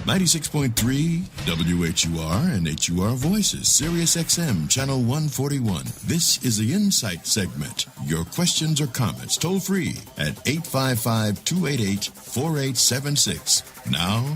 96.3 WHUR and HUR Voices, Sirius XM, Channel 141. This is the Insight segment. Your questions or comments toll free at 855-288-4876. Now,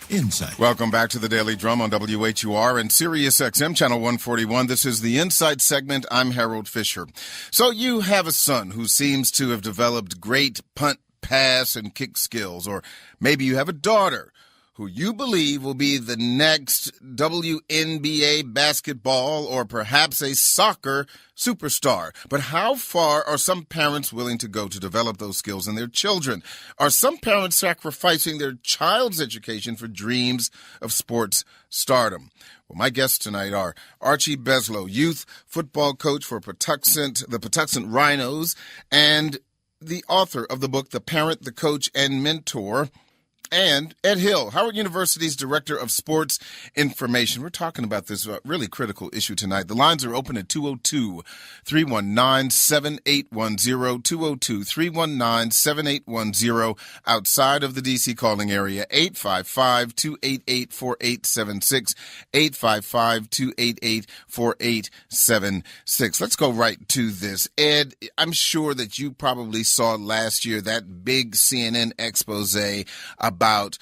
Insight. Welcome back to the Daily Drum on WHUR and Sirius XM, Channel 141. This is the Insight segment. I'm Harold Fisher. So you have a son who seems to have developed great punt, pass, and kick skills. Or maybe you have a daughter who you believe will be the next WNBA basketball or perhaps a soccer superstar. But how far are some parents willing to go to develop those skills in their children? Are some parents sacrificing their child's education for dreams of sports stardom? Well, my guests tonight are Archie Beslow, youth football coach for the Patuxent Rhinos, and the author of the book, The Parent, the Coach, and Mentor, and Ed Hill, Howard University's Director of Sports Information. We're talking about this really critical issue tonight. The lines are open at 202-319-7810, 202-319-7810, outside of the D.C. calling area, 855-288-4876, 855-288-4876. Let's go right to this. Ed, I'm sure that you probably saw last year that big CNN expose about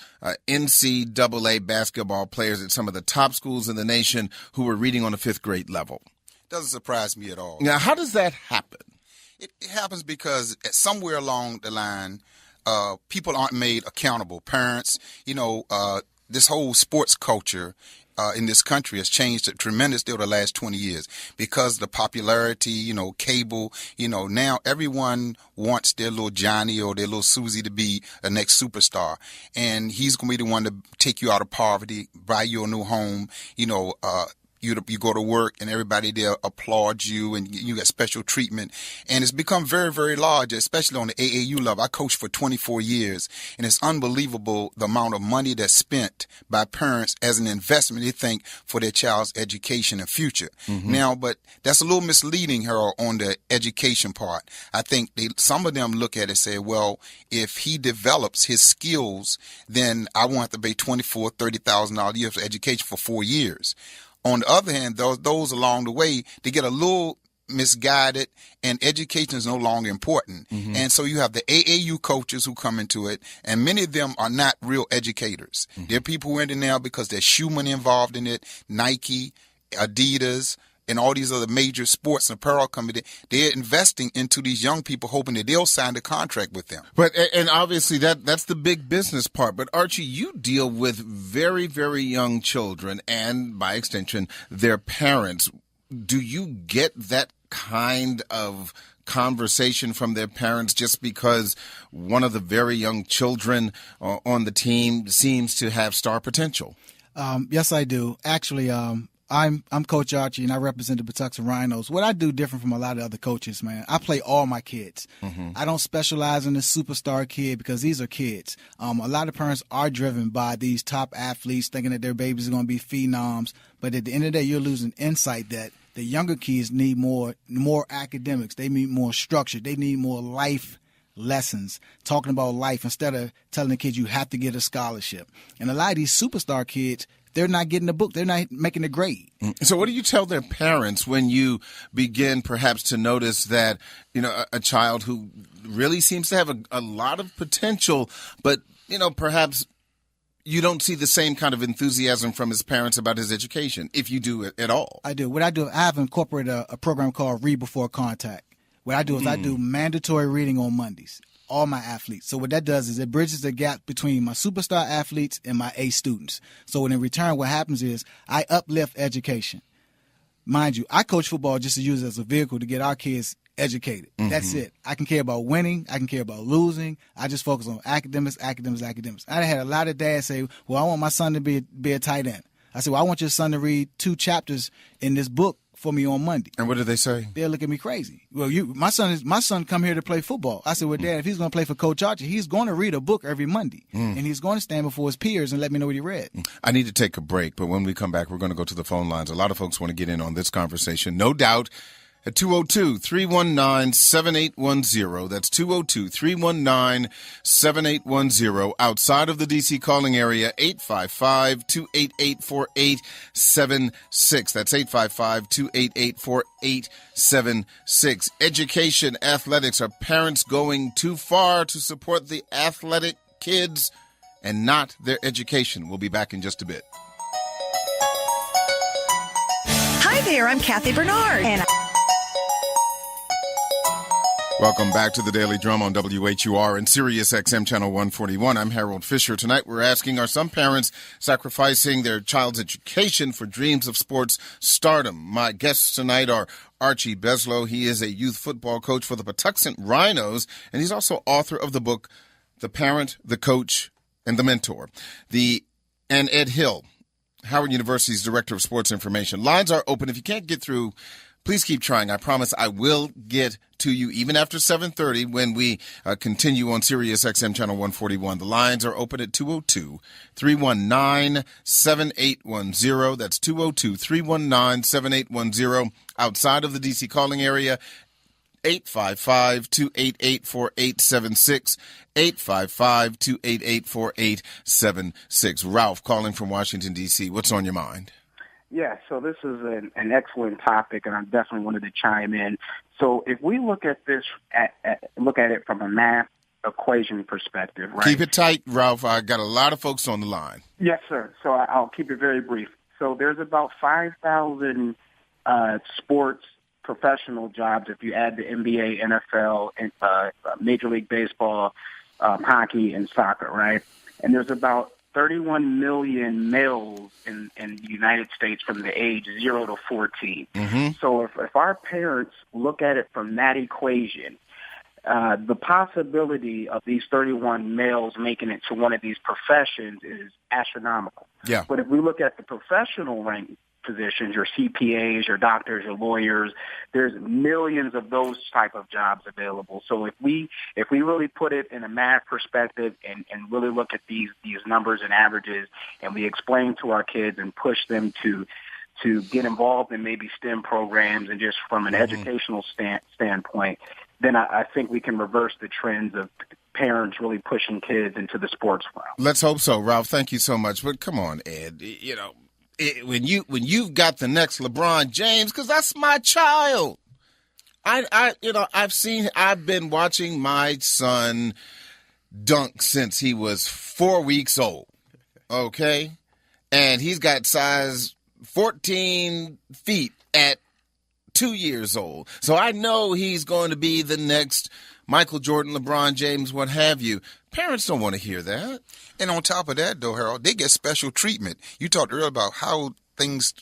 NCAA basketball players at some of the top schools in the nation who were reading on a fifth grade level. Doesn't surprise me at all. Now, how does that happen? It happens because somewhere along the line, people aren't made accountable. Parents, this whole sports culture in this country has changed tremendously over the last 20 years because of the popularity, cable, now everyone wants their little Johnny or their little Susie to be a next superstar. And he's going to be the one to take you out of poverty, buy you a new home, you go to work and everybody there applauds you and you get special treatment. And it's become very, very large, especially on the AAU level. I coached for 24 years, and it's unbelievable the amount of money that's spent by parents as an investment, they think, for their child's education and future. Mm-hmm. Now, but that's a little misleading, Harold, on the education part. I think some of them look at it and say, well, if he develops his skills, then I won't have to pay $24,000, $30,000 a year for education for 4 years. On the other hand, those along the way, they get a little misguided and education is no longer important. Mm-hmm. And so you have the AAU coaches who come into it, and many of them are not real educators. Mm-hmm. They're people who are in it now because there's shoe money involved in it, Nike, Adidas, and all these other major sports and apparel companies. They're investing into these young people hoping that they'll sign a contract with them. But and obviously that's the big business part. But Archie, you deal with very, very young children and by extension their parents. Do you get that kind of conversation from their parents just because one of the very young children on the team seems to have star potential? Yes, I do. Actually, I'm Coach Archie, and I represent the Patuxent Rhinos. What I do different from a lot of other coaches, man, I play all my kids. Mm-hmm. I don't specialize in the superstar kid because these are kids. A lot of parents are driven by these top athletes thinking that their babies are going to be phenoms. But at the end of the day, you're losing insight that the younger kids need more academics. They need more structure. They need more life lessons, talking about life instead of telling the kids you have to get a scholarship. And a lot of these superstar kids, they're not getting the book. They're not making the grade. So what do you tell their parents when you begin perhaps to notice that, a child who really seems to have a lot of potential, but, perhaps you don't see the same kind of enthusiasm from his parents about his education, if you do at all? I do. What I do, I have incorporated a program called Read Before Contact. What I do is I do mandatory reading on Mondays. All my athletes. So what that does is it bridges the gap between my superstar athletes and my A students. So in return, what happens is I uplift education. Mind you, I coach football just to use it as a vehicle to get our kids educated. Mm-hmm. That's it. I can care about winning. I can care about losing. I just focus on academics. I had a lot of dads say, well, I want my son to be a tight end. I said, well, I want your son to read 2 chapters in this book for me on Monday. And what did they say? They'll look at me crazy. Well, my son come here to play football. I said, well, Dad, if he's going to play for Coach Archie, he's going to read a book every Monday. And he's going to stand before his peers and let me know what he read. I need to take a break, but when we come back, we're going to go to the phone lines. A lot of folks want to get in on this conversation. No doubt, at 202-319-7810. That's 202-319-7810. Outside of the D.C. calling area, 855-288-4876. That's 855-288-4876. Education, athletics. Are parents going too far to support the athletic kids and not their education? We'll be back in just a bit. Hi there, I'm Kathy Bernard. And welcome back to the Daily Drum on WHUR and Sirius XM Channel 141. I'm Harold Fisher. Tonight we're asking, are some parents sacrificing their child's education for dreams of sports stardom? My guests tonight are Archie Beslow. He is a youth football coach for the Patuxent Rhinos, and he's also author of the book, The Parent, the Coach, and the Mentor. And Ed Hill, Howard University's Director of Sports Information. Lines are open. If you can't get through, please keep trying. I promise I will get to you even after 7:30 when we continue on Sirius XM Channel 141. The lines are open at 202-319-7810. That's 202-319-7810. Outside of the D.C. calling area, 855-288-4876. 855-288-4876. Ralph calling from Washington, D.C. What's on your mind? Yeah, so this is an excellent topic, and I definitely wanted to chime in. So if we look at this, look at it from a math equation perspective, right? Keep it tight, Ralph. I got a lot of folks on the line. Yes, sir. So I'll keep it very brief. So there's about 5,000 sports professional jobs if you add the NBA, NFL, and Major League Baseball, hockey, and soccer, right? And there's about 31 million males in the United States from the age 0 to 14. Mm-hmm. So if our parents look at it from that equation, the possibility of these 31 males making it to one of these professions is astronomical. Yeah. But if we look at the professional rank positions, your CPAs, your doctors, your lawyers, there's millions of those type of jobs available. So if we really put it in a math perspective and really look at these numbers and averages, and we explain to our kids and push them to get involved in maybe STEM programs and just from an educational standpoint, then I think we can reverse the trends of parents really pushing kids into the sports world. Let's hope so, Ralph. Thank you so much. But come on, Ed, when you've got the next LeBron James, because that's my child. I've been watching my son dunk since he was 4 weeks old. Okay, and he's got size 14 feet at 2 years old. So I know he's going to be the next Michael Jordan, LeBron James, what have you. Parents don't want to hear that. And on top of that, though, Harold, they get special treatment. You talked earlier about how things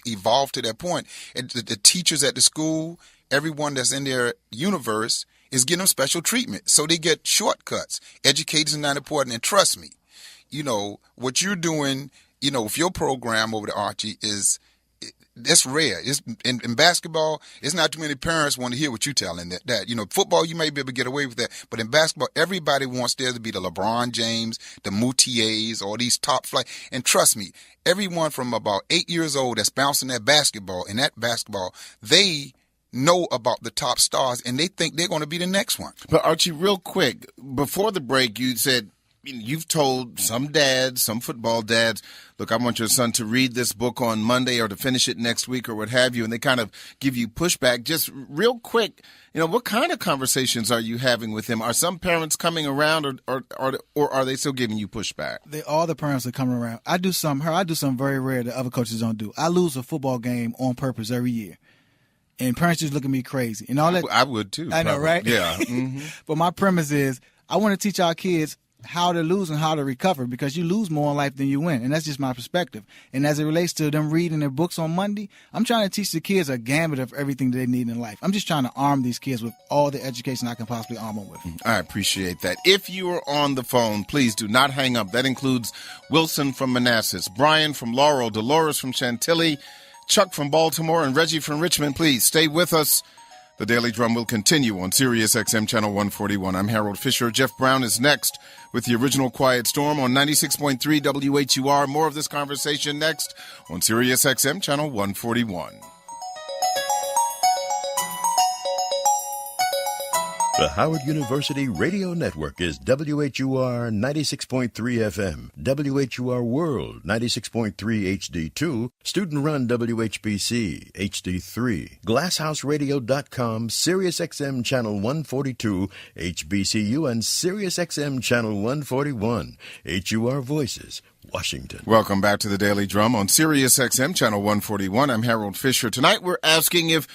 evolved to that point. And the teachers at the school, everyone that's in their universe is getting them special treatment. So they get shortcuts. Education is not important. And trust me, what you're doing, with your program over the Archie that's rare. It's in basketball, it's not too many parents want to hear what you're telling that. Football, you may be able to get away with that. But in basketball, everybody wants there to be the LeBron James, the Moutiers, all these top flight. And trust me, everyone from about 8 years old that's bouncing that basketball, they know about the top stars, and they think they're going to be the next one. But Archie, real quick, before the break, you said you've told some dads, some football dads, look, I want your son to read this book on Monday or to finish it next week or what have you, and they kind of give you pushback. Just real quick, what kind of conversations are you having with them? Are some parents coming around or are they still giving you pushback? All the parents are coming around. I do something very rare that other coaches don't do. I lose a football game on purpose every year. And parents just look at me crazy. And all that. I would too. I know, right? Yeah. Mm-hmm. But my premise is I want to teach our kids how to lose and how to recover, because you lose more in life than you win. And that's just my perspective. And as it relates to them reading their books on Monday, I'm trying to teach the kids a gambit of everything that they need in life. I'm just trying to arm these kids with all the education I can possibly arm them with. I appreciate that. If you are on the phone, please do not hang up. That includes Wilson from Manassas, Brian from Laurel, Dolores from Chantilly, Chuck from Baltimore, and Reggie from Richmond. Please stay with us. The Daily Drum will continue on Sirius XM Channel 141. I'm Harold Fisher. Jeff Brown is next with the original Quiet Storm on 96.3 WHUR. More of this conversation next on Sirius XM Channel 141. The Howard University Radio Network is WHUR 96.3 FM, WHUR World 96.3 HD2, student-run WHBC HD3, GlassHouseRadio.com, SiriusXM Channel 142, HBCU, and SiriusXM Channel 141, HUR Voices, Washington. Welcome back to the Daily Drum on Sirius XM Channel 141. I'm Harold Fisher. Tonight we're asking if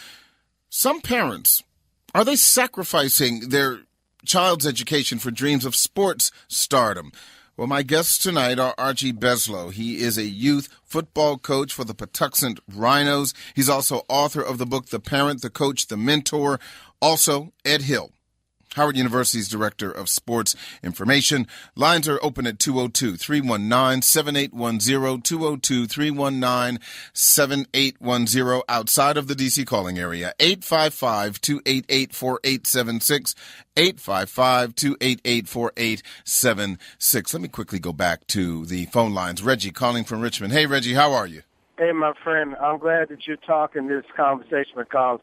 some parents, are they sacrificing their child's education for dreams of sports stardom? Well, my guests tonight are Archie Beslow. He is a youth football coach for the Patuxent Rhinos. He's also author of the book The Parent, the Coach, the Mentor. Also, Ed Hill, Howard University's Director of Sports Information. Lines are open at 202-319-7810, 202-319-7810, outside of the D.C. calling area, 855-288-4876, 855-288-4876. Let me quickly go back to the phone lines. Reggie calling from Richmond. Hey, Reggie, how are you? Hey, my friend, I'm glad that you're talking this conversation because,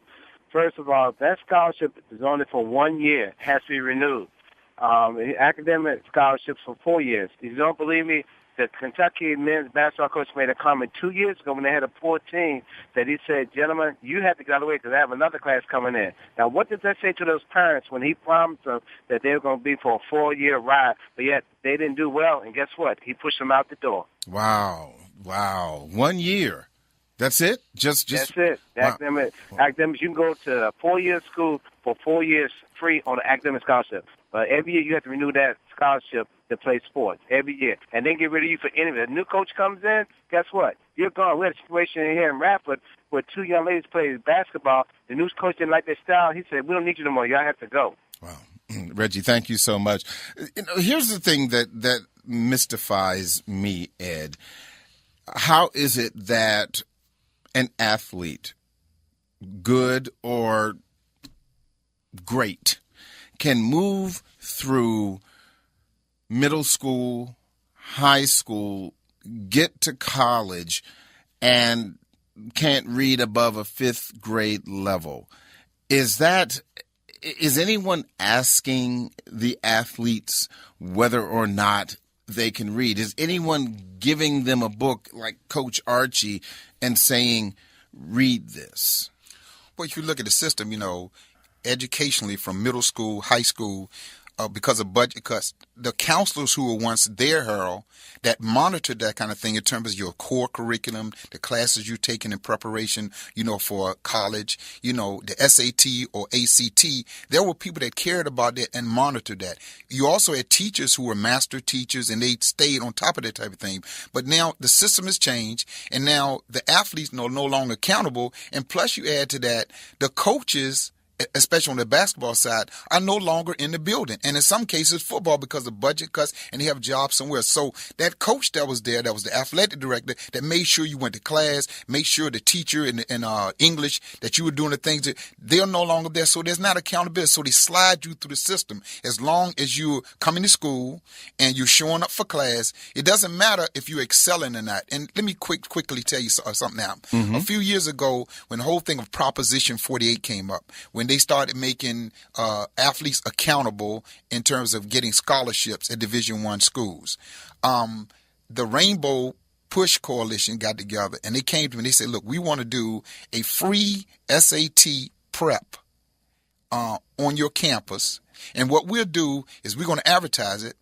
first of all, that scholarship is only for 1 year. It has to be renewed. Academic scholarships for 4 years. If you don't believe me, the Kentucky men's basketball coach made a comment 2 years ago when they had a poor team that he said, gentlemen, you have to graduate because I have another class coming in. Now, what did that say to those parents when he promised them that they were going to be for a 4-year ride, but yet they didn't do well, and guess what? He pushed them out the door. Wow. 1 year. That's it? Just That's it. Wow. Academics, you can go to a 4-year school for 4 years free on an academic scholarship. But every year you have to renew that scholarship to play sports every year. And then get rid of you for any. If a new coach comes in, guess what? You're gone. We had a situation here in Radford where 2 young ladies played basketball. The new coach didn't like their style. He said, we don't need you no more. Y'all have to go. Wow. Reggie, thank you so much. Here's the thing that mystifies me, Ed. How is it that an athlete, good or great, can move through middle school, high school, get to college, and can't read above a 5th grade level? Is anyone asking the athletes whether or not they can read? Is anyone giving them a book like Coach Archie and saying, read this? Well, if you look at the system, educationally from middle school, high school, because of budget cuts, the counselors who were once there, Harold, that monitored that kind of thing in terms of your core curriculum, the classes you're taking in preparation, for college, the SAT or ACT, there were people that cared about that and monitored that. You also had teachers who were master teachers and they stayed on top of that type of thing. But now the system has changed and now the athletes are no longer accountable. And plus you add to that, the coaches, especially on the basketball side, are no longer in the building. And in some cases, football because of budget cuts and they have jobs somewhere. So that coach that was there, that was the athletic director that made sure you went to class, made sure the teacher in English, that you were doing the things they're no longer there. So there's not accountability. So they slide you through the system. As long as you're coming to school and you're showing up for class, it doesn't matter if you're excelling or not. And let me quickly tell you something now. Mm-hmm. A few years ago, when the whole thing of Proposition 48 came up, when they started making athletes accountable in terms of getting scholarships at Division I schools. The Rainbow Push Coalition got together and they came to me and they said, look, we want to do a free SAT prep on your campus. And what we'll do is we're going to advertise it.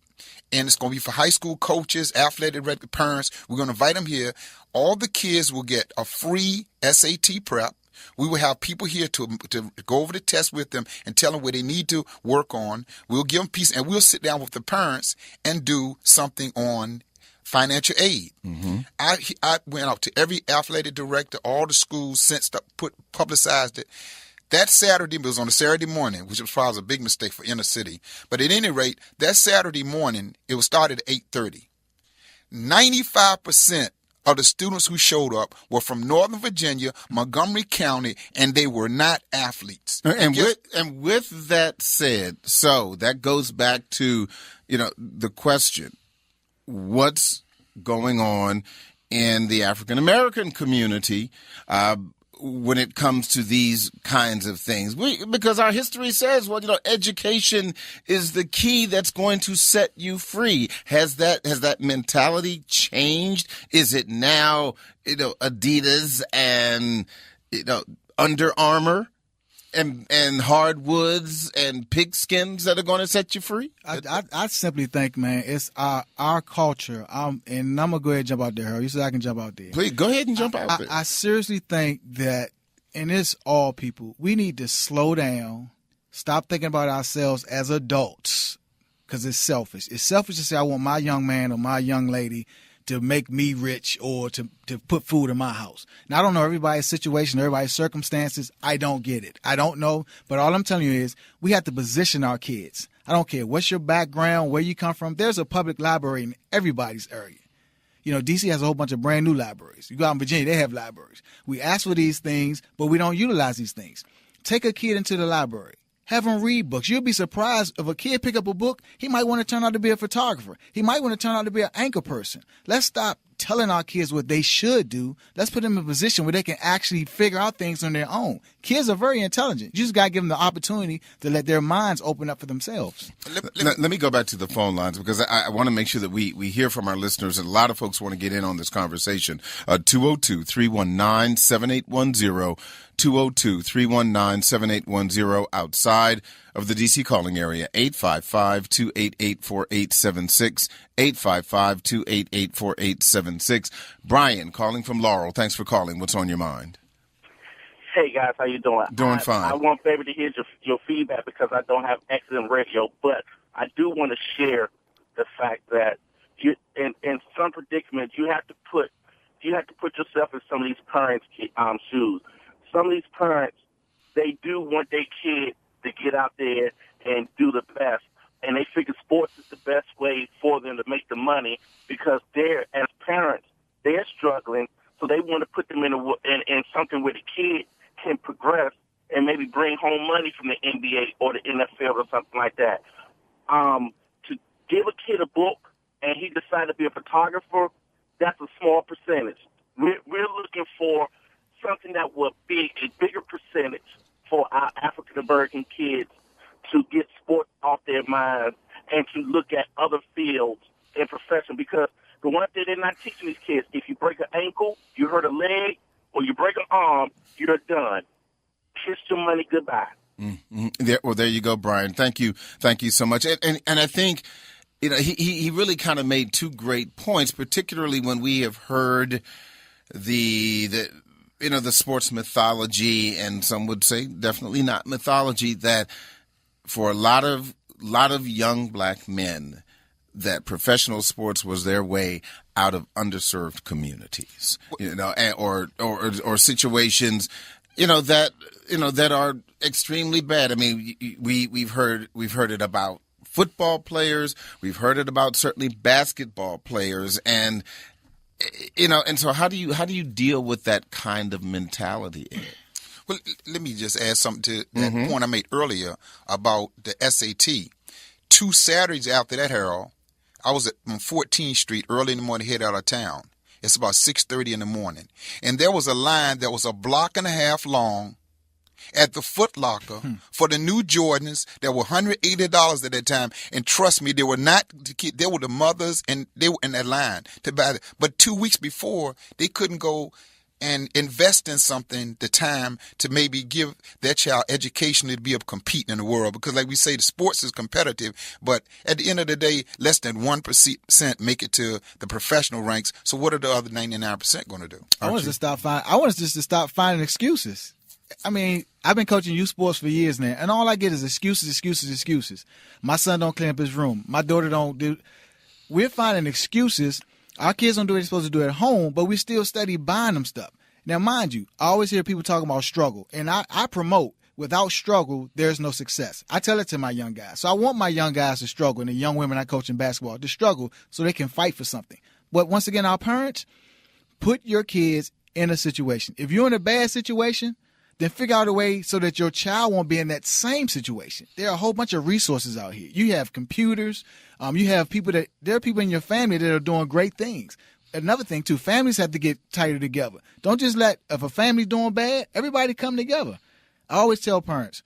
And it's going to be for high school coaches, athletic director, parents. We're going to invite them here. All the kids will get a free SAT prep. We will have people here to go over the test with them and tell them where they need to work on. We'll give them peace, and we'll sit down with the parents and do something on financial aid. Mm-hmm. I went out to every athletic director, all the schools, publicized it. That Saturday, it was on a Saturday morning, which was probably a big mistake for inner city. But at any rate, that Saturday morning, it was started at 8:30. 95% of the students who showed up were from Northern Virginia, Montgomery County, and they were not athletes. And with that said, so that goes back to, the question, what's going on in the African American community when it comes to these kinds of things? Because our history says, well, education is the key that's going to set you free. Has that mentality changed? Is it now, Adidas and, Under Armour and hardwoods and pigskins that are going to set you free? I simply think, man, it's our culture. And I'm going to go ahead and jump out there, Harold. You said I can jump out there. Please, go ahead and jump out there. I seriously think that, and it's all people, we need to slow down, stop thinking about ourselves as adults, because it's selfish. It's selfish to say I want my young man or my young lady to make me rich or to put food in my house. Now, I don't know everybody's situation, everybody's circumstances. I don't get it. I don't know. But all I'm telling you is we have to position our kids. I don't care what's your background, where you come from. There's a public library in everybody's area. D.C. has a whole bunch of brand new libraries. You go out in Virginia, they have libraries. We ask for these things, but we don't utilize these things. Take a kid into the library. Have them read books. You'll be surprised if a kid pick up a book, he might want to turn out to be a photographer. He might want to turn out to be an anchor person. Let's stop telling our kids what they should do. Let's put them in a position where they can actually figure out things on their own. Kids are very intelligent. You just got to give them the opportunity to let their minds open up for themselves. Let me go back to the phone lines because I want to make sure that we hear from our listeners, and a lot of folks want to get in on this conversation. 202-319-7810. 202-319-7810 outside of the D.C. calling area, 855-288-4876, 855-288-4876. Brian calling from Laurel. Thanks for calling. What's on your mind? Hey, guys. How you doing? Doing fine. I want baby to hear your feedback because I don't have excellent radio, but I do want to share the fact that in some predicaments you have to put yourself in some of these parents' shoes. Some of these parents, they do want their kid to get out there and do the best. And they figure sports is the best way for them to make the money because as parents, they're struggling. So they want to put them in something where the kid can progress and maybe bring home money from the NBA or the NFL or something like that. To give a kid a book and he decide to be a photographer, that's a small percentage. We're looking for something that will be a bigger percentage for our African-American kids to get sports off their minds and to look at other fields and profession. Because the one thing they're not teaching these kids, if you break an ankle, you hurt a leg, or you break an arm, you're done. Kiss your money goodbye. Mm-hmm. There you go, Brian. Thank you so much. And I think he really kind of made two great points, particularly when we have heard the sports mythology, and some would say definitely not mythology, that for a lot of young black men, that professional sports was their way out of underserved communities, or situations, that are extremely bad. I mean, we've heard it about football players, we've heard it about certainly basketball players, and so how do you deal with that kind of mentality? Well, let me just add something to that point I made earlier about the SAT. 2 Saturdays after that, Harold, I was on 14th Street early in the morning, head out of town. It's about 6:30 in the morning. And there was a line that was a block and a half long at the Foot Locker for the new Jordans that were $180 at that time. And trust me, they were not the kids, they were the mothers, and they were in that line to buy it. But 2 weeks before, they couldn't go and invest in something, the time to maybe give their child education to be able to compete in the world. Because like we say, the sports is competitive, but at the end of the day, less than 1% make it to the professional ranks. So what are the other 99% going to do? I want us to stop finding excuses. I mean, I've been coaching youth sports for years now, and all I get is excuses. My son don't clean up his room. My daughter don't do. We're finding excuses. Our kids don't do what they're supposed to do at home, but we still study buying them stuff. Now, mind you, I always hear people talking about struggle, and I promote without struggle, there's no success. I tell it to my young guys. So I want my young guys to struggle, and the young women I coach in basketball to struggle so they can fight for something. But once again, our parents, put your kids in a situation. If you're in a bad situation, then figure out a way so that your child won't be in that same situation. There are a whole bunch of resources out here. You have computers. There are people in your family that are doing great things. another thing too. Families have to get tighter together. Don't just let, if a family's doing bad, everybody come together. I always tell parents,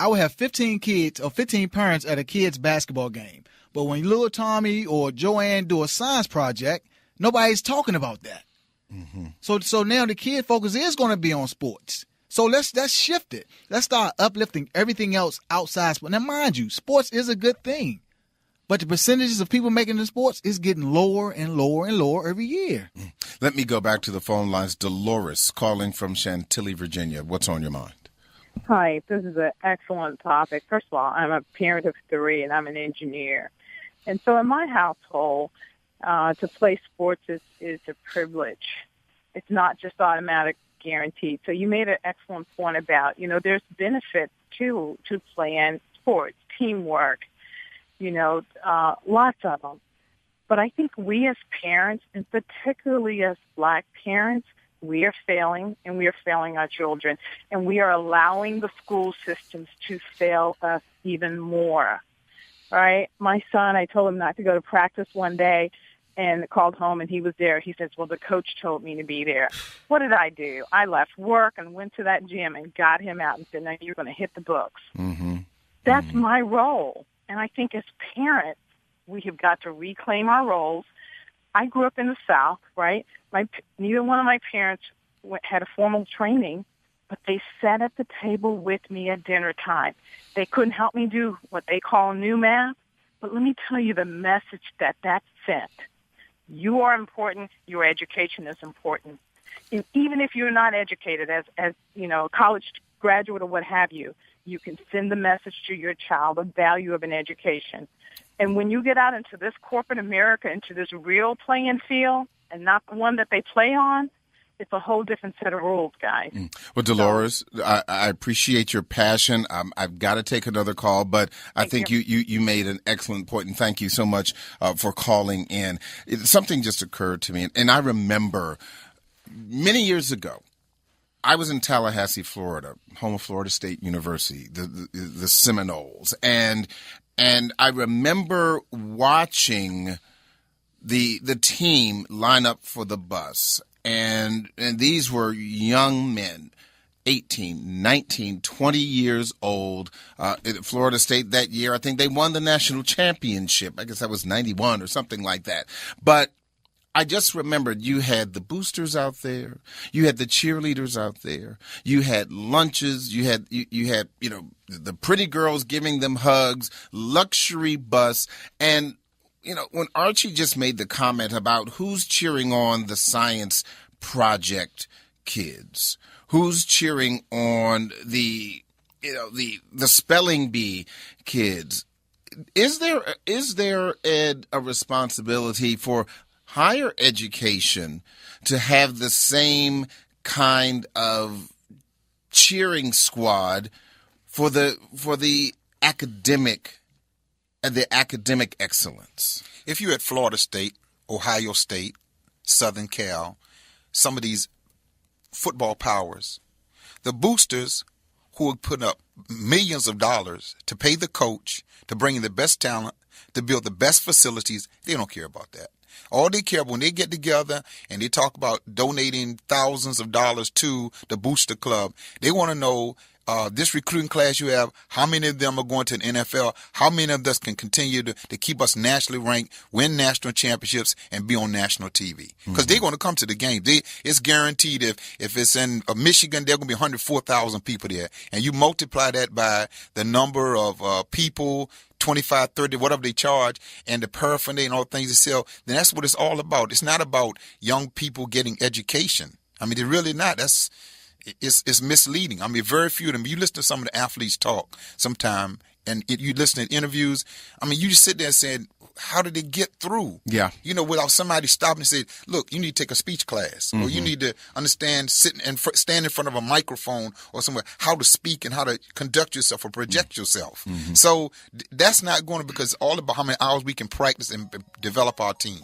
I would have 15 kids or 15 parents at a kid's basketball game. But when little Tommy or Joanne do a science project, nobody's talking about that. Mm-hmm. So now the kid focus is going to be on sports. So let's shift it. Let's start uplifting everything else outside sports. Now, mind you, sports is a good thing. But the percentages of people making the sports is getting lower and lower and lower every year. Let me go back to the phone lines. Dolores calling from Chantilly, Virginia. What's on your mind? Hi, this is an excellent topic. First of all, I'm a parent of 3 and I'm an engineer. And so in my household, to play sports is a privilege. It's not just automatic guaranteed. So you made an excellent point about, there's benefits to playing sports, teamwork, lots of them. But I think we as parents, and particularly as Black parents, we are failing, and we are failing our children, and we are allowing the school systems to fail us even more. All right? My son, I told him not to go to practice one day, and called home, and he was there. He says, well, the coach told me to be there. What did I do? I left work and went to that gym and got him out and said, now you're going to hit the books. Mm-hmm. That's my role. And I think as parents, we have got to reclaim our roles. I grew up in the South, right? Neither one of my parents had a formal training, but they sat at the table with me at dinner time. They couldn't help me do what they call new math, but let me tell you the message that sent. You are important. Your education is important. And even if you're not educated as a college graduate or what have you, you can send the message to your child, the value of an education. And when you get out into this corporate America, into this real playing field and not the one that they play on, it's a whole different set of rules, guys. Well, Dolores, I appreciate your passion. I've got to take another call, but I think you made an excellent point, and thank you so much for calling in. Something just occurred to me, and I remember many years ago, I was in Tallahassee, Florida, home of Florida State University, the Seminoles, and I remember watching the team line up for the bus, and these were young men, 18, 19, 20 years old. At Florida State that year, I think they won the national championship. I guess that was 91 or something like that. But I just remembered you had the boosters out there, you had the cheerleaders out there, you had lunches, you had the pretty girls giving them hugs, luxury bus, and when Archie just made the comment about who's cheering on the science project kids, who's cheering on the spelling bee kids, is there a responsibility for higher education to have the same kind of cheering squad for the academic excellence? If you're at Florida State, Ohio State, Southern Cal, some of these football powers, the boosters who are putting up millions of dollars to pay the coach, to bring in the best talent, to build the best facilities, they don't care about that. All they care about when they get together and they talk about donating thousands of dollars to the booster club, they want to know this recruiting class you have, how many of them are going to the NFL, how many of us can continue to keep us nationally ranked, win national championships, and be on national TV. Because they're going to come to the game. It's guaranteed if it's in Michigan, there are going to be 104,000 people there. And you multiply that by the number of people, 25, 30, whatever they charge, and the paraphernalia and all the things they sell, then that's what it's all about. It's not about young people getting education. I mean, they're really not. It's misleading. I mean, very few of them. You listen to some of the athletes talk sometime, and you listen to interviews. I mean, you just sit there saying, how did they get through? Yeah. Without somebody stopping and saying, look, you need to take a speech class, or you need to understand, stand in front of a microphone or somewhere, how to speak and how to conduct yourself or project yourself. So that's not going to, because it's all about how many hours we can practice and develop our team.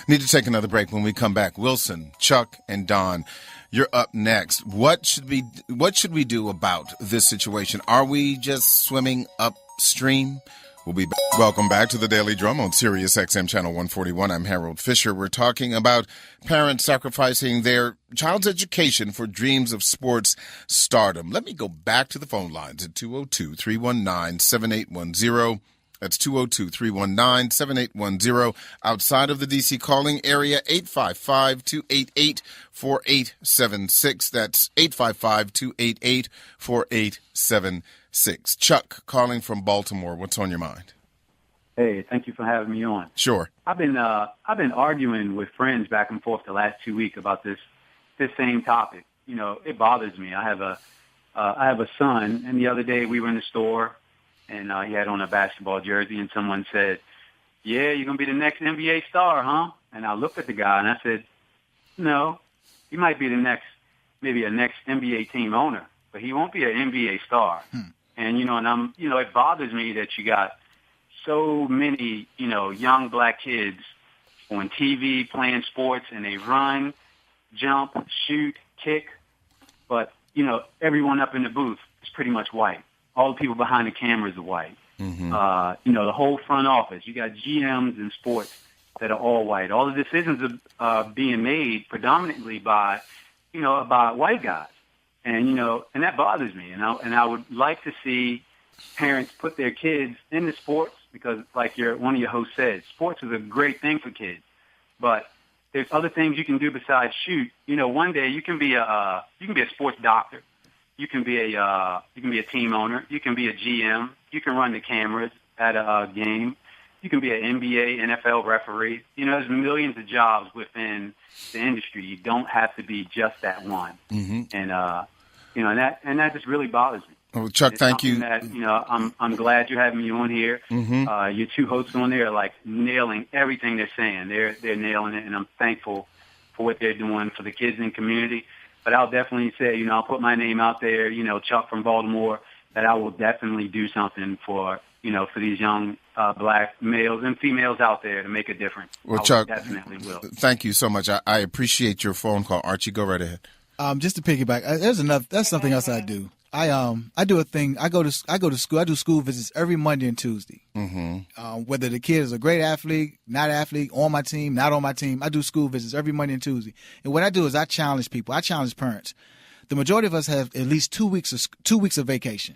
Need to take another break. When we come back, Wilson, Chuck, and Don, you're up next. What should we do about this situation? Are we just swimming upstream? We'll be back. Welcome back to the Daily Drum on Sirius XM Channel 141. I'm Harold Fisher. We're talking about parents sacrificing their child's education for dreams of sports stardom. Let me go back to the phone lines at 202-319-7810. That's 202-319-7810. Outside of the D.C. calling area, 855-288-4876. That's 855-288-4876. Chuck calling from Baltimore. What's on your mind? Hey, thank you for having me on. Sure. I've been arguing with friends back and forth the last 2 weeks about this same topic. You know, it bothers me. I have a son, and the other day we were in the store, and he had on a basketball jersey, and someone said, "Yeah, you're gonna be the next NBA star, huh?" And I looked at the guy and I said, "No, he might be maybe a next NBA team owner, but he won't be an NBA star." And it bothers me that you got so many, young black kids on TV playing sports, and they run, jump, shoot, kick, but, everyone up in the booth is pretty much white. All the people behind the cameras are white. Mm-hmm. The whole front office, you got GMs in sports that are all white. All the decisions are being made predominantly by white guys. And that bothers me, and I would like to see parents put their kids into sports, because like one of your hosts said, sports is a great thing for kids, but there's other things you can do besides shoot. One day you can be a sports doctor, you can be a team owner, you can be a GM, you can run the cameras at a game, you can be an NBA, NFL referee. There's millions of jobs within the industry. You don't have to be just that one. Mm-hmm. And that just really bothers me. Well, Chuck, thank you. I'm glad you're having me on here. Mm-hmm. Your two hosts on there are like nailing everything they're saying. They're nailing it, and I'm thankful for what they're doing for the kids in the community. But I'll definitely say, I'll put my name out there, Chuck from Baltimore, that I will definitely do something for these young black males and females out there to make a difference. Well, Chuck, definitely will. Thank you so much. I appreciate your phone call. Archie, go right ahead. Just to piggyback, that's something else I do. I do a thing. I go to school. I do school visits every Monday and Tuesday. Mm-hmm. Whether the kid is a great athlete, not athlete, on my team, not on my team, I do school visits every Monday and Tuesday. And what I do is I challenge people. I challenge parents. The majority of us have at least 2 weeks of vacation.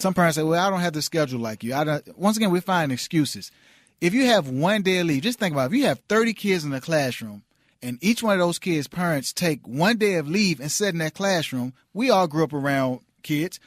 Some parents say, "Well, I don't have the schedule like you." Once again, we find excuses. If you have 1 day of leave, just think about it. If you have 30 kids in a classroom, and each one of those kids' parents take 1 day of leave and sit in that classroom, we all grew up around kids.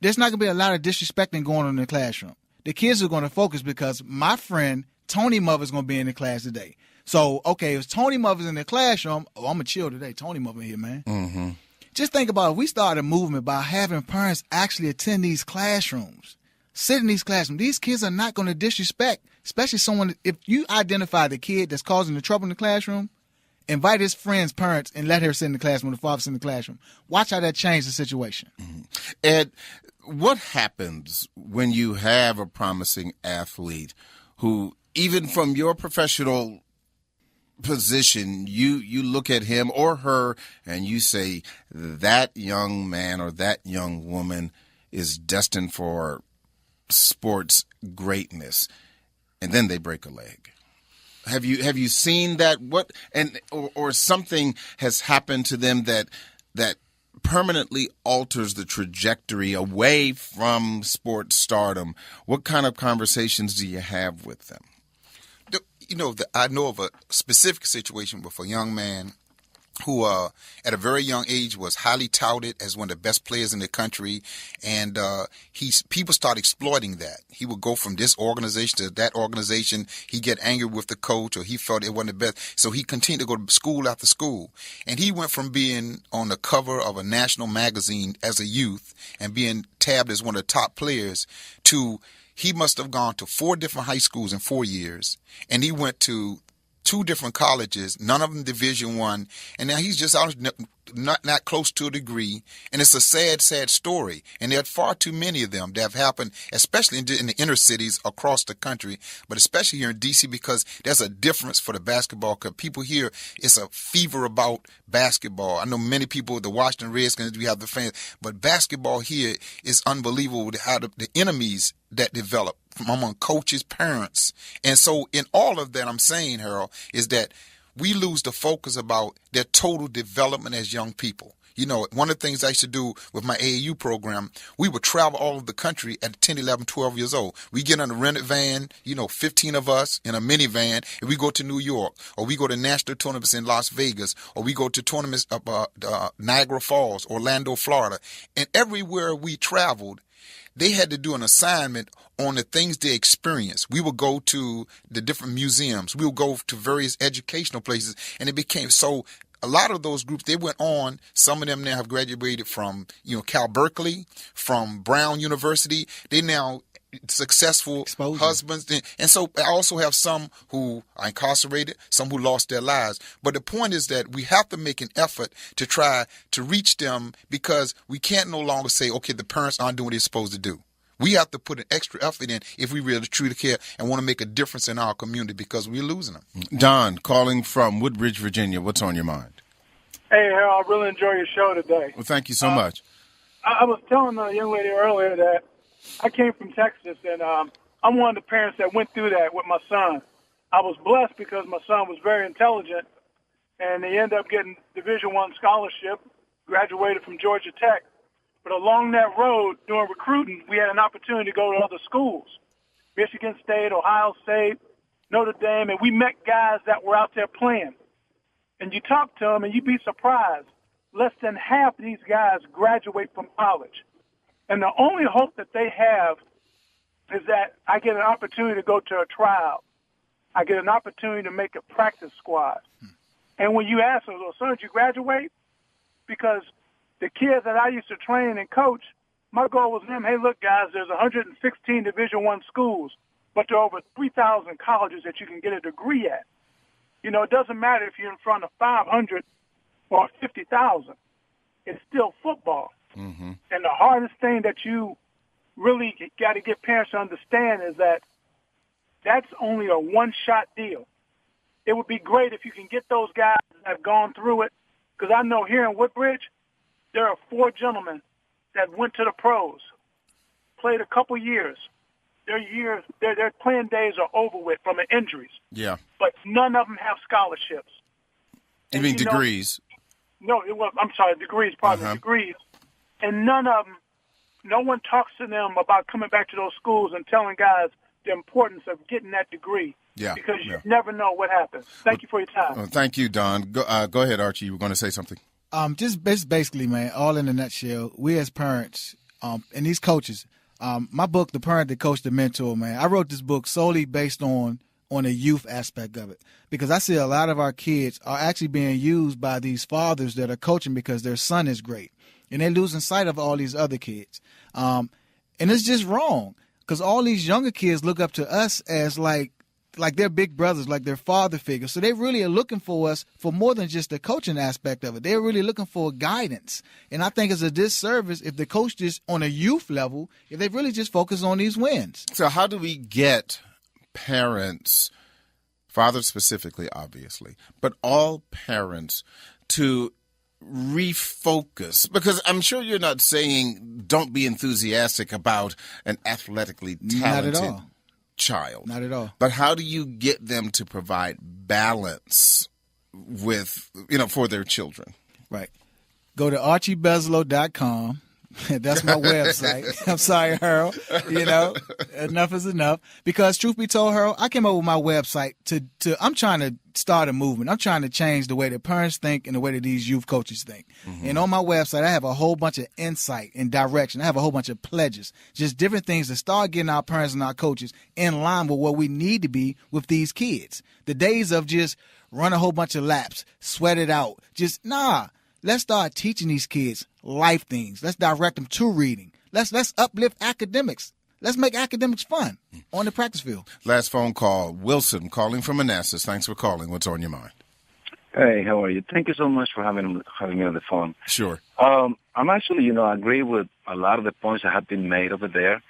There's not going to be a lot of disrespecting going on in the classroom. The kids are going to focus because my friend Tony Mother's going to be in the class today. So, okay, if Tony Mother's in the classroom, I'm going to chill today. Tony Mother here, man. Mm-hmm. Just think about it. We started a movement by having parents actually attend these classrooms, sit in these classrooms. These kids are not going to disrespect, especially someone. If you identify the kid that's causing the trouble in the classroom, invite his friend's parents and let her sit in the classroom, the father sit in the classroom. Watch how that changes the situation. Mm-hmm. Ed, what happens when you have a promising athlete who, even from your professional position, you look at him or her and you say, that young man or that young woman is destined for sports greatness, and then they break a leg? Have you seen that? What or something has happened to them that permanently alters the trajectory away from sports stardom? What kind of conversations do you have with them? I know of a specific situation with a young man who at a very young age was highly touted as one of the best players in the country, and people start exploiting that. He would go from this organization to that organization. He'd get angry with the coach, or he felt it wasn't the best, so he continued to go to school after school. And he went from being on the cover of a national magazine as a youth and being tabbed as one of the top players to he must have gone to 4 different high schools in 4 years, and he went to 2 different colleges, none of them Division I, and now he's just out, not close to a degree, and it's a sad story. And there are far too many of them that have happened, especially in the inner cities across the country, but especially here in D.C., because there's a difference for the basketball. Because people here, it's a fever about basketball. I know many people, the Washington Redskins, we have the fans, but basketball here is unbelievable how the enemies that develop from among coaches, parents. And so in all of that, I'm saying, Harold, is that we lose the focus about their total development as young people. You know, one of the things I used to do with my AAU program, we would travel all over the country at 10, 11, 12 years old. We get in a rented van, 15 of us in a minivan, and we go to New York, or we go to national tournaments in Las Vegas, or we go to tournaments up Niagara Falls, Orlando, Florida. And everywhere we traveled, they had to do an assignment on the things they experienced. We would go to the different museums. We would go to various educational places, and it became so. A lot of those groups, they went on. Some of them now have graduated from, Cal Berkeley, from Brown University. They now successful husbands. And so I also have some who are incarcerated, some who lost their lives. But the point is that we have to make an effort to try to reach them, because we can't no longer say, okay, the parents aren't doing what they're supposed to do. We have to put an extra effort in if we really truly care and want to make a difference in our community, because we're losing them. Don, calling from Woodbridge, Virginia. What's on your mind? Hey, Harold, I really enjoy your show today. Well, thank you so much. I was telling the young lady earlier that I came from Texas, and I'm one of the parents that went through that with my son. I was blessed because my son was very intelligent, and he ended up getting Division I scholarship, graduated from Georgia Tech. But along that road, during recruiting, we had an opportunity to go to other schools, Michigan State, Ohio State, Notre Dame, and we met guys that were out there playing. And you talk to them, and you'd be surprised. Less than half of these guys graduate from college. And the only hope that they have is that I get an opportunity to go to a trial. I get an opportunity to make a practice squad. And when you ask them, well, son, did you graduate? Because the kids that I used to train and coach, my goal was them, hey, look, guys, there's 116 Division I schools, but there are over 3,000 colleges that you can get a degree at. It doesn't matter if you're in front of 500 or 50,000. It's still football. Mm-hmm. And the hardest thing that you really got to get parents to understand is that that's only a one-shot deal. It would be great if you can get those guys that have gone through it, because I know here in Woodbridge, there are 4 gentlemen that went to the pros, played a couple years. Their playing days are over with from the injuries. Yeah. But none of them have scholarships. You mean degrees? I'm sorry, degrees, degrees. And none of them, no one talks to them about coming back to those schools and telling guys the importance of getting that degree. Yeah. Because you never know what happens. Thank you for your time. Thank you, Don. Go ahead, Archie. You were going to say something. Just basically, man, all in a nutshell, we as parents and these coaches, my book, The Parent, the Coach, the Mentor, man, I wrote this book solely based on the youth aspect of it, because I see a lot of our kids are actually being used by these fathers that are coaching because their son is great, and they're losing sight of all these other kids. And it's just wrong, because all these younger kids look up to us as like they're big brothers, like their father figures. So they really are looking for us for more than just the coaching aspect of it. They're really looking for guidance. And I think it's a disservice if the coach just on a youth level, if they really just focus on these wins. So how do we get parents, fathers specifically, obviously, but all parents to refocus? Because I'm sure you're not saying don't be enthusiastic about an athletically talented Not at all. child. Not at all. But how do you get them to provide balance with, for their children? Right. Go to archiebeslow.com. That's my website. I'm sorry, Harold. Enough is enough. Because truth be told, Harold, I came up with my website I'm trying to start a movement. I'm trying to change the way that parents think and the way that these youth coaches think. Mm-hmm. And on my website, I have a whole bunch of insight and direction. I have a whole bunch of pledges, just different things to start getting our parents and our coaches in line with what we need to be with these kids. The days of just run a whole bunch of laps, sweat it out. Let's start teaching these kids life things. Let's direct them to reading. Let's uplift academics. Let's make academics fun on the practice field. Last phone call, Wilson calling from Manassas. Thanks for calling. What's on your mind? Hey, how are you? Thank you so much for having me on the phone. Sure. I'm actually, I agree with a lot of the points that have been made over there,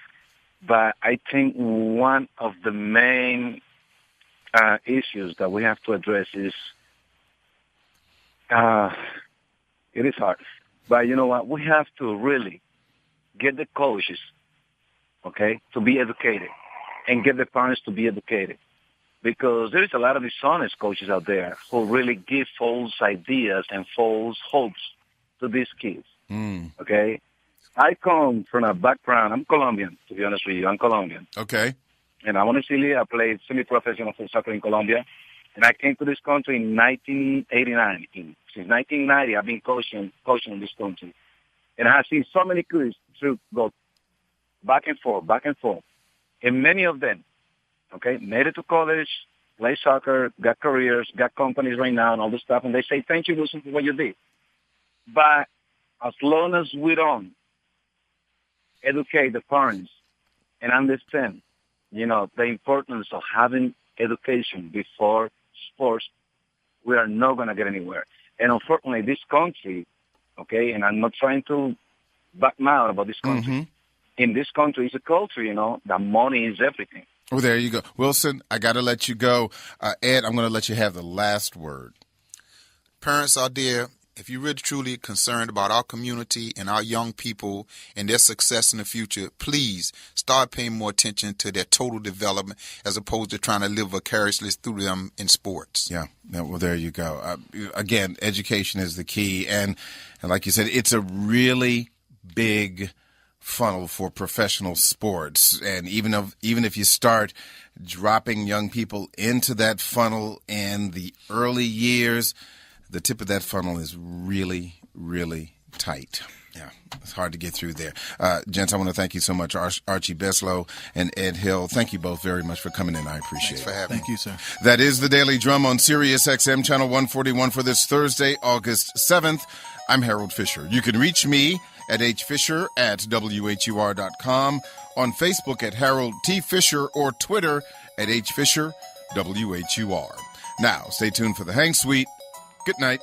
but I think one of the main issues that we have to address is it is hard. But you know what? We have to really get the coaches, okay, to be educated and get the parents to be educated. Because there is a lot of dishonest coaches out there who really give false ideas and false hopes to these kids. Okay? I come from a background, I'm Colombian, to be honest with you. I'm Colombian. Okay. And I want to Chile. I played semi-professional soccer in Colombia. And I came to this country in 1989. Since 1990, I've been coaching in this country. And I have seen so many kids go back and forth. And many of them, okay, made it to college, play soccer, got careers, got companies right now and all this stuff. And they say, thank you, Wilson, for what you did. But as long as we don't educate the parents and understand, the importance of having education before sports, we are not going to get anywhere. And unfortunately, this country, okay, and I'm not trying to back mouth about this country. In this country, it's a culture, that money is everything. Oh, there you go. Wilson, I got to let you go. Ed, I'm going to let you have the last word. Parents out there, if you're really truly concerned about our community and our young people and their success in the future, please start paying more attention to their total development as opposed to trying to live vicariously through them in sports. Yeah, well, there you go. Again, education is the key. And like you said, it's a really big funnel for professional sports. And even if you start dropping young people into that funnel in the early years, the tip of that funnel is really, really tight. Yeah, it's hard to get through there. Gents, I want to thank you so much, Archie Beslow and Ed Hill. Thank you both very much for coming in. I appreciate it. Thanks for having me. Thank you, sir. That is the Daily Drum on Sirius XM Channel 141 for this Thursday, August 7th. I'm Harold Fisher. You can reach me at hfisher@whur.com, on Facebook at Harold T. Fisher, or Twitter at hfisherwhur. Now, stay tuned for the Hang Suite. Good night.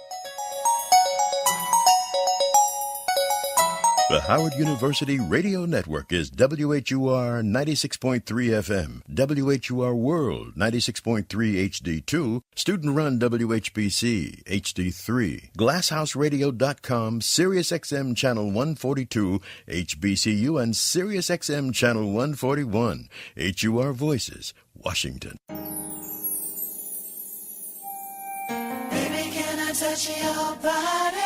The Howard University Radio Network is WHUR 96.3 FM, WHUR World 96.3 HD2, student-run WHBC HD3, GlassHouseRadio.com, SiriusXM Channel 142, HBCU, and SiriusXM Channel 141, HUR Voices, Washington. Baby, can I touch your body?